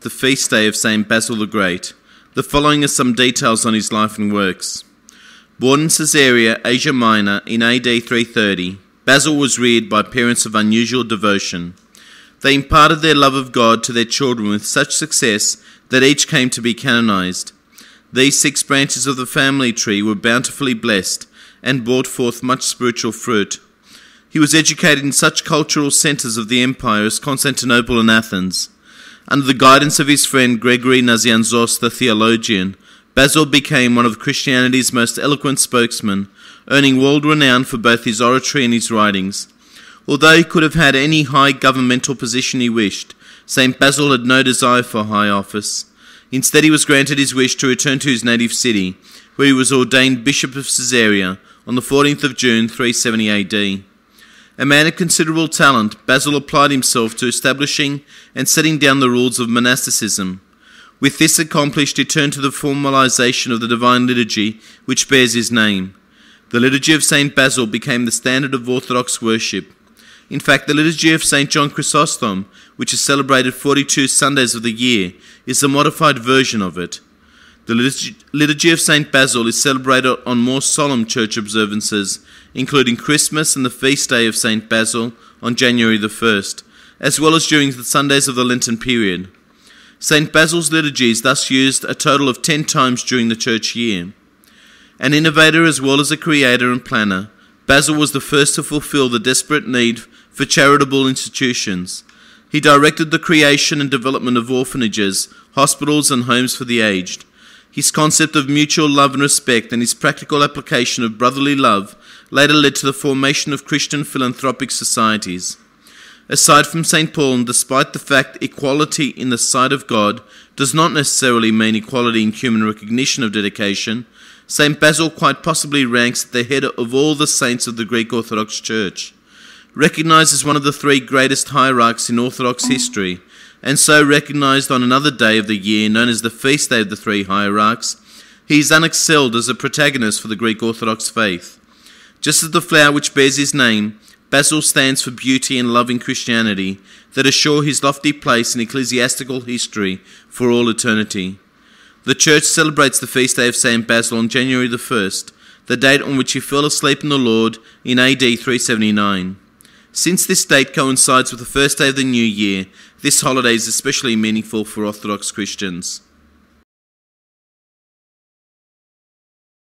the feast day of Saint Basil the Great. The following are some details on his life and works. Born in Caesarea, Asia Minor, in AD 330, Basil was reared by parents of unusual devotion. They imparted their love of God to their children with such success that each came to be canonized. These 6 branches of the family tree were bountifully blessed and brought forth much spiritual fruit. He was educated in such cultural centres of the empire as Constantinople and Athens. Under the guidance of his friend Gregory Nazianzos, the theologian, Basil became one of Christianity's most eloquent spokesmen, earning world renown for both his oratory and his writings. Although he could have had any high governmental position he wished, St. Basil had no desire for high office. Instead, he was granted his wish to return to his native city, where he was ordained Bishop of Caesarea on the 14th of June 370 AD. A man of considerable talent, Basil applied himself to establishing and setting down the rules of monasticism. With this accomplished, he turned to the formalization of the divine liturgy, which bears his name. The liturgy of St. Basil became the standard of Orthodox worship. In fact, the liturgy of St. John Chrysostom, which is celebrated 42 Sundays of the year, is a modified version of it. The liturgy of St. Basil is celebrated on more solemn church observances, including Christmas and the feast day of St. Basil on January the 1st, as well as during the Sundays of the Lenten period. St. Basil's liturgy is thus used a total of 10 times during the church year. An innovator as well as a creator and planner, Basil was the first to fulfill the desperate need for charitable institutions. He directed the creation and development of orphanages, hospitals and homes for the aged. His concept of mutual love and respect and his practical application of brotherly love later led to the formation of Christian philanthropic societies. Aside from St. Paul, and despite the fact equality in the sight of God does not necessarily mean equality in human recognition of dedication, St. Basil quite possibly ranks at the head of all the saints of the Greek Orthodox Church. Recognized as one of the 3 greatest hierarchs in Orthodox history, and so recognized on another day of the year known as the Feast Day of the 3 Hierarchs, he is unexcelled as a protagonist for the Greek Orthodox faith. Just as the flower which bears his name, Basil stands for beauty and love in Christianity that assure his lofty place in ecclesiastical history for all eternity. The Church celebrates the feast day of St. Basil on January the 1st, the date on which he fell asleep in the Lord in AD 379. Since this date coincides with the first day of the new year, this holiday is especially meaningful for Orthodox Christians.